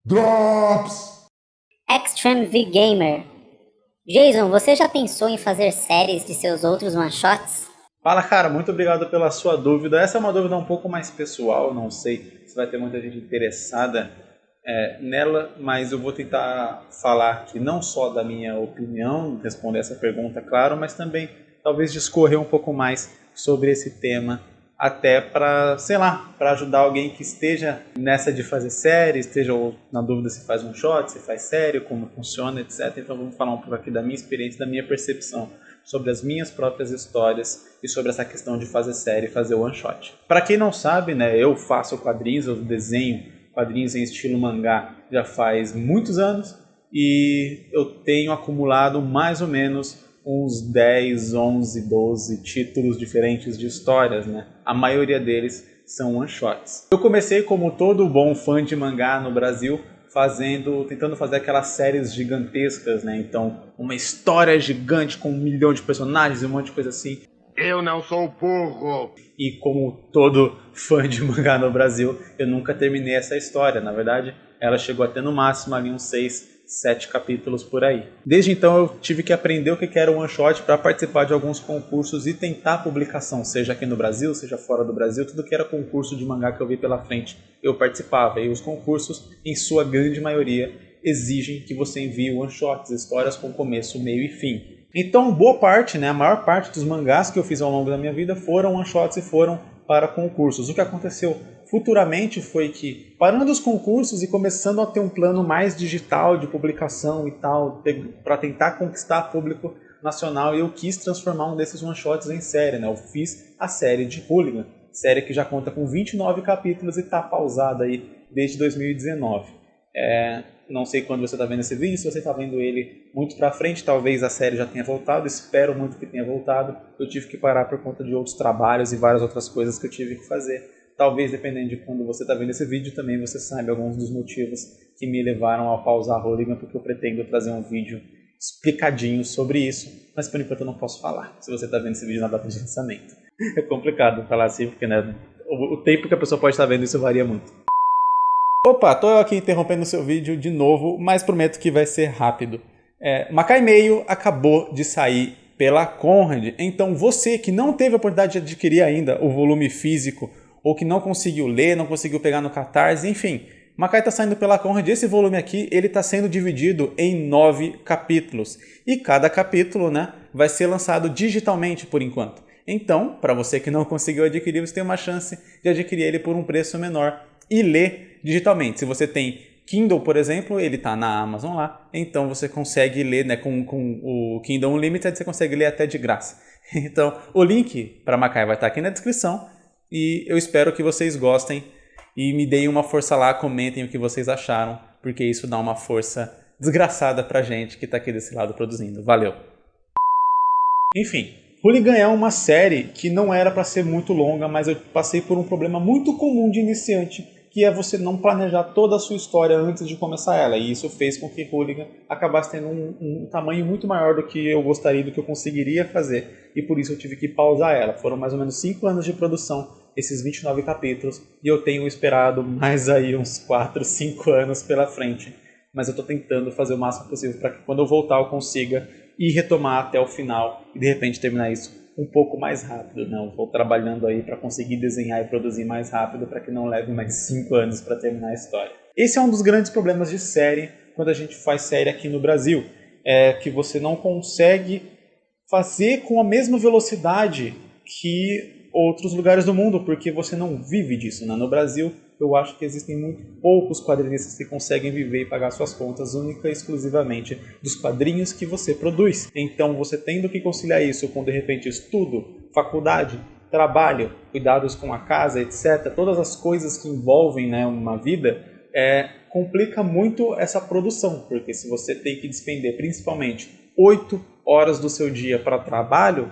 Drops! Extreme V Gamer. Jason, você já pensou em fazer séries de seus outros one-shots? Fala, cara, muito obrigado pela sua dúvida. Essa é uma dúvida um pouco mais pessoal, não sei se vai ter muita gente interessada nela, mas eu vou tentar falar aqui não só da minha opinião, responder essa pergunta, claro, mas também talvez discorrer um pouco mais sobre esse tema, até para, sei lá, para ajudar alguém que esteja nessa de fazer série, esteja na dúvida se faz um shot, se faz série, como funciona, etc. Então vamos falar um pouco aqui da minha experiência, da minha percepção sobre as minhas próprias histórias e sobre essa questão de fazer série e fazer one shot. Para quem não sabe, né, eu faço quadrinhos, eu desenho quadrinhos em estilo mangá já faz muitos anos e eu tenho acumulado mais ou menos uns 10, 11, 12 títulos diferentes de histórias, né? A maioria deles são one shots. Eu comecei como todo bom fã de mangá no Brasil, tentando fazer aquelas séries gigantescas, né? Então, uma história gigante com 1 milhão de personagens e um monte de coisa assim. Eu não sou burro! E como todo fã de mangá no Brasil, eu nunca terminei essa história. Na verdade, ela chegou até no máximo ali uns 6, 7 capítulos por aí. Desde então eu tive que aprender o que era o one shot para participar de alguns concursos e tentar publicação, seja aqui no Brasil, seja fora do Brasil, tudo que era concurso de mangá que eu vi pela frente, eu participava. E os concursos, em sua grande maioria, exigem que você envie one shots, histórias com começo, meio e fim. Então, boa parte, né, a maior parte dos mangás que eu fiz ao longo da minha vida foram one shots e foram para concursos. O que aconteceu futuramente foi que, parando os concursos e começando a ter um plano mais digital de publicação e tal, para tentar conquistar público nacional, eu quis transformar um desses one-shots em série, né? Eu fiz a série de Hooligan, série que já conta com 29 capítulos e está pausada aí desde 2019. Não sei quando você está vendo esse vídeo, se você está vendo ele muito para frente, talvez a série já tenha voltado, espero muito que tenha voltado. Eu tive que parar por conta de outros trabalhos e várias outras coisas que eu tive que fazer. Talvez, dependendo de quando você está vendo esse vídeo, também você saiba alguns dos motivos que me levaram a pausar a Hooligan, porque eu pretendo trazer um vídeo explicadinho sobre isso, mas por enquanto eu não posso falar, se você está vendo esse vídeo na data de lançamento. É complicado falar assim, porque né, o tempo que a pessoa pode estar vendo isso varia muito. Opa, tô eu aqui interrompendo o seu vídeo de novo, mas prometo que vai ser rápido. Makai Meio acabou de sair pela Conrad, então você que não teve a oportunidade de adquirir ainda o volume físico, ou que não conseguiu ler, não conseguiu pegar no Catarse, enfim, Makai está saindo pela Conrad. Esse volume aqui ele está sendo dividido em 9 capítulos, e cada capítulo, né, vai ser lançado digitalmente por enquanto. Então, para você que não conseguiu adquirir, você tem uma chance de adquirir ele por um preço menor e ler digitalmente. Se você tem Kindle, por exemplo, ele está na Amazon lá, então você consegue ler, né, com o Kindle Unlimited, você consegue ler até de graça. Então, o link para Makai vai estar aqui na descrição e eu espero que vocês gostem e me deem uma força lá, comentem o que vocês acharam, porque isso dá uma força desgraçada pra gente que está aqui desse lado produzindo. Valeu! Enfim, Hooligan é uma série que não era para ser muito longa, mas eu passei por um problema muito comum de iniciante, que é você não planejar toda a sua história antes de começar ela. E isso fez com que Hooligan acabasse tendo um tamanho muito maior do que eu gostaria, do que eu conseguiria fazer. E por isso eu tive que pausar ela. Foram mais ou menos 5 anos de produção, esses 29 capítulos, e eu tenho esperado mais aí uns 4, 5 anos pela frente. Mas eu estou tentando fazer o máximo possível para que quando eu voltar eu consiga ir retomar até o final e de repente terminar isso um pouco mais rápido, né? Eu vou trabalhando aí para conseguir desenhar e produzir mais rápido para que não leve mais 5 anos para terminar a história. Esse é um dos grandes problemas de série quando a gente faz série aqui no Brasil, é que você não consegue fazer com a mesma velocidade que outros lugares do mundo, porque você não vive disso, né? No Brasil, eu acho que existem muito poucos quadrinistas que conseguem viver e pagar suas contas única e exclusivamente dos quadrinhos que você produz. Então, você tendo que conciliar isso com, de repente, estudo, faculdade, trabalho, cuidados com a casa, etc., todas as coisas que envolvem, né, uma vida, complica muito essa produção, porque se você tem que despender principalmente 8 horas do seu dia para trabalho,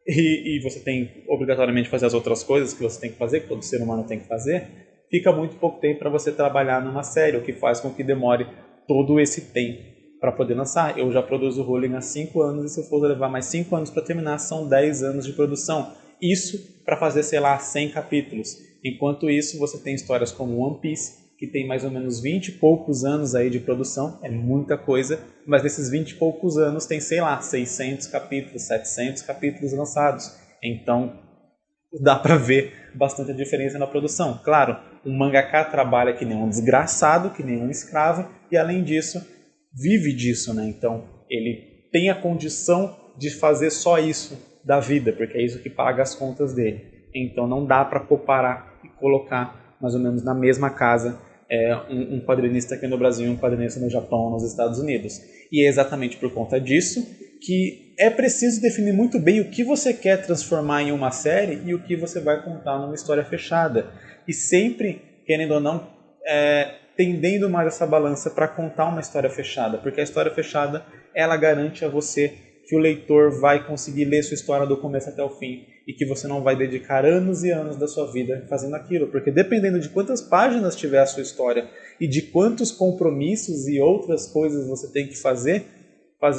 e você tem obrigatoriamente fazer as outras coisas que você tem que fazer, que todo ser humano tem que fazer, fica muito pouco tempo para você trabalhar numa série, o que faz com que demore todo esse tempo para poder lançar. Eu já produzo o Hooligan há 5 anos e se eu for levar mais 5 anos para terminar, são 10 anos de produção. Isso para fazer, sei lá, 100 capítulos. Enquanto isso, você tem histórias como One Piece, que tem mais ou menos 20 e poucos anos aí de produção, é muita coisa, mas nesses 20 e poucos anos tem, sei lá, 600 capítulos, 700 capítulos lançados. Então, dá pra ver bastante a diferença na produção. Claro, um mangaka trabalha que nem um desgraçado, que nem um escravo, e além disso, vive disso, né? Então, ele tem a condição de fazer só isso da vida, porque é isso que paga as contas dele. Então, não dá pra comparar e colocar mais ou menos na mesma casa um quadrinista aqui no Brasil e um quadrinista no Japão, nos Estados Unidos. E é exatamente por conta disso que é preciso definir muito bem o que você quer transformar em uma série e o que você vai contar numa história fechada. E sempre, querendo ou não, tendendo mais essa balança para contar uma história fechada, porque a história fechada, ela garante a você que o leitor vai conseguir ler sua história do começo até o fim e que você não vai dedicar anos e anos da sua vida fazendo aquilo, porque dependendo de quantas páginas tiver a sua história e de quantos compromissos e outras coisas você tem que fazer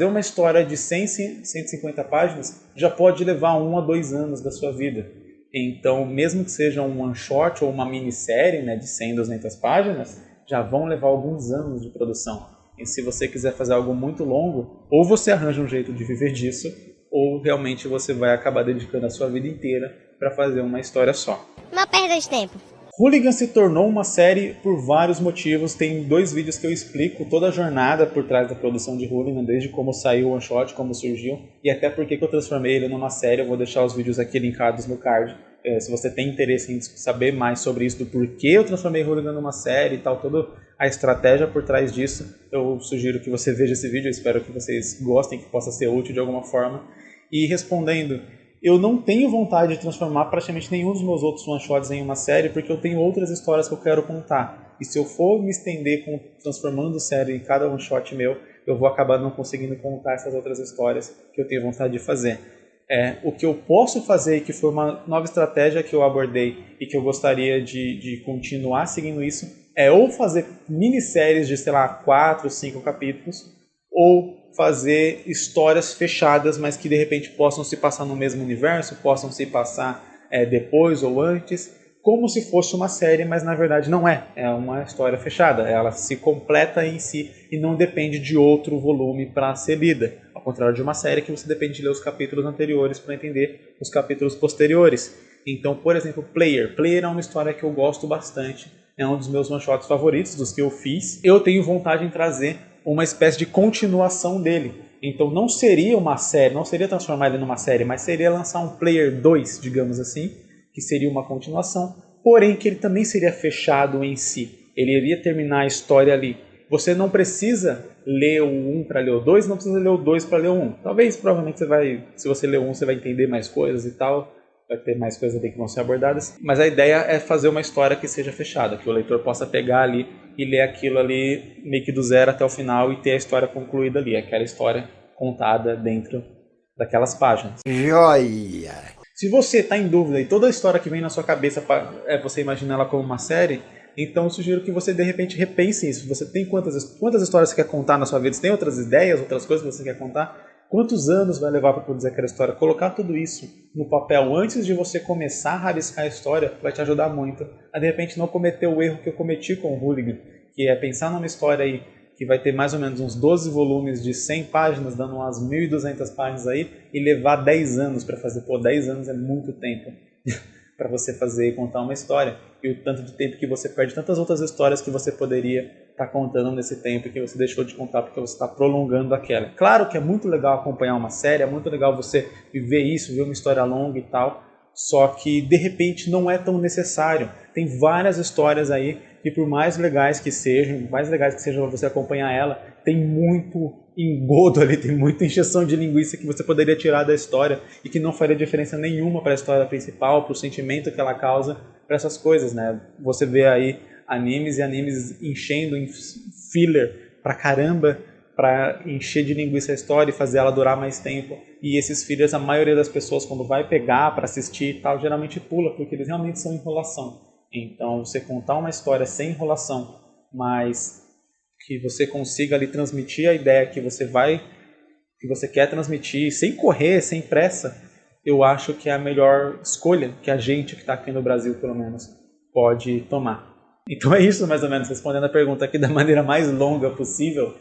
uma história de 100, 150 páginas já pode levar 1 a 2 anos da sua vida. Então, mesmo que seja um one shot ou uma minissérie, né, de 100, 200 páginas, já vão levar alguns anos de produção. E se você quiser fazer algo muito longo, ou você arranja um jeito de viver disso, ou realmente você vai acabar dedicando a sua vida inteira para fazer uma história só. Uma perda de tempo. Hooligan se tornou uma série por vários motivos. Tem 2 vídeos que eu explico toda a jornada por trás da produção de Hooligan, desde como saiu o one shot, como surgiu, e até porque que eu transformei ele numa série. Eu vou deixar os vídeos aqui linkados no card. Se você tem interesse em saber mais sobre isso, do porquê eu transformei Hooligan numa série e tal, toda a estratégia por trás disso, eu sugiro que você veja esse vídeo. Eu espero que vocês gostem, que possa ser útil de alguma forma. E respondendo, eu não tenho vontade de transformar praticamente nenhum dos meus outros one-shots em uma série, porque eu tenho outras histórias que eu quero contar. E se eu for me estender transformando série em cada one-shot meu, eu vou acabar não conseguindo contar essas outras histórias que eu tenho vontade de fazer. O que eu posso fazer, e que foi uma nova estratégia que eu abordei e que eu gostaria de continuar seguindo isso, é ou fazer minisséries de, sei lá, 4, 5 capítulos, ou fazer histórias fechadas, mas que de repente possam se passar no mesmo universo, possam se passar depois ou antes, como se fosse uma série, mas na verdade não é. É uma história fechada, ela se completa em si e não depende de outro volume para ser lida. Ao contrário de uma série que você depende de ler os capítulos anteriores para entender os capítulos posteriores. Então, por exemplo, Player. Player é uma história que eu gosto bastante, é um dos meus one-shots favoritos, dos que eu fiz. Eu tenho vontade em trazer uma espécie de continuação dele. Então não seria uma série, não seria transformar ele numa série, mas seria lançar um Player 2, digamos assim, que seria uma continuação, porém que ele também seria fechado em si. Ele iria terminar a história ali. Você não precisa ler o 1 para ler o 2, não precisa ler o 2 para ler o 1. Talvez, provavelmente, se você ler o 1, você vai entender mais coisas e tal, vai ter mais coisas ali que vão ser abordadas. Mas a ideia é fazer uma história que seja fechada, que o leitor possa pegar ali e ler aquilo ali meio que do zero até o final e ter a história concluída ali, aquela história contada dentro daquelas páginas. Joia! Se você está em dúvida e toda a história que vem na sua cabeça você imagina ela como uma série, então eu sugiro que você de repente repense isso. Você tem quantas histórias você quer contar na sua vida? Você tem outras ideias, outras coisas que você quer contar? Quantos anos vai levar para produzir aquela história? Colocar tudo isso no papel antes de você começar a rabiscar a história vai te ajudar muito a de repente não cometer o erro que eu cometi com o Hooligan, que é pensar numa história aí que vai ter mais ou menos uns 12 volumes de 100 páginas, dando umas 1.200 páginas aí, e levar 10 anos para fazer. 10 anos é muito tempo para você fazer e contar uma história. E o tanto de tempo que você perde, tantas outras histórias que você poderia estar contando nesse tempo que você deixou de contar porque você está prolongando aquela. Claro que é muito legal acompanhar uma série, é muito legal você viver isso, ver uma história longa e tal, só que de repente não é tão necessário. Tem várias histórias aí que por mais legais que sejam você acompanhar ela, tem muito engodo ali, tem muita encheção de linguiça que você poderia tirar da história e que não faria diferença nenhuma para a história principal, para o sentimento que ela causa, para essas coisas, né? Você vê aí animes e animes enchendo em filler pra caramba, para encher de linguiça a história e fazer ela durar mais tempo. E esses fillers, a maioria das pessoas, quando vai pegar para assistir e tal, geralmente pula, porque eles realmente são enrolação. Então, você contar uma história sem enrolação, mas que você consiga ali transmitir a ideia que você quer transmitir, sem correr, sem pressa, eu acho que é a melhor escolha que a gente que está aqui no Brasil, pelo menos, pode tomar. Então é isso, mais ou menos, respondendo a pergunta aqui da maneira mais longa possível.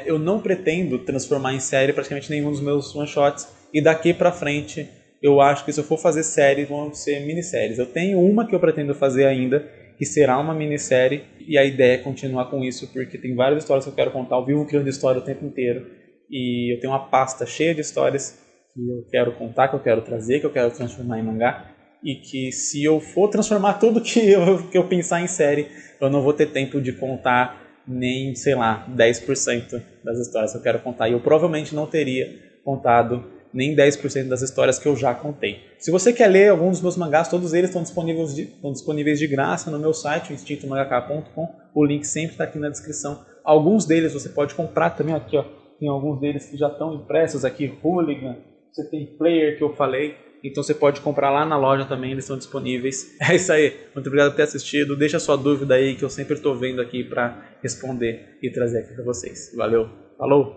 Eu não pretendo transformar em série praticamente nenhum dos meus one-shots, e daqui pra frente eu acho que se eu for fazer séries, vão ser minisséries. Eu tenho uma que eu pretendo fazer ainda, que será uma minissérie, e a ideia é continuar com isso, porque tem várias histórias que eu quero contar. Eu vivo criando história o tempo inteiro, e eu tenho uma pasta cheia de histórias que eu quero contar, que eu quero trazer, que eu quero transformar em mangá, e que se eu for transformar tudo que eu pensar em série, eu não vou ter tempo de contar nem, sei lá, 10% das histórias que eu quero contar. E eu provavelmente não teria contado nem 10% das histórias que eu já contei. Se você quer ler algum dos meus mangás, todos eles estão disponíveis de graça no meu site, instintomangaka.com. O link sempre está aqui na descrição. Alguns deles você pode comprar também aqui, ó. Tem alguns deles que já estão impressos aqui, Hooligan, você tem Player que eu falei. Então você pode comprar lá na loja também, eles estão disponíveis. É isso aí, muito obrigado por ter assistido. Deixa sua dúvida aí que eu sempre estou vendo aqui para responder e trazer aqui para vocês. Valeu, falou,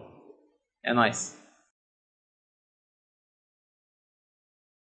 é nóis.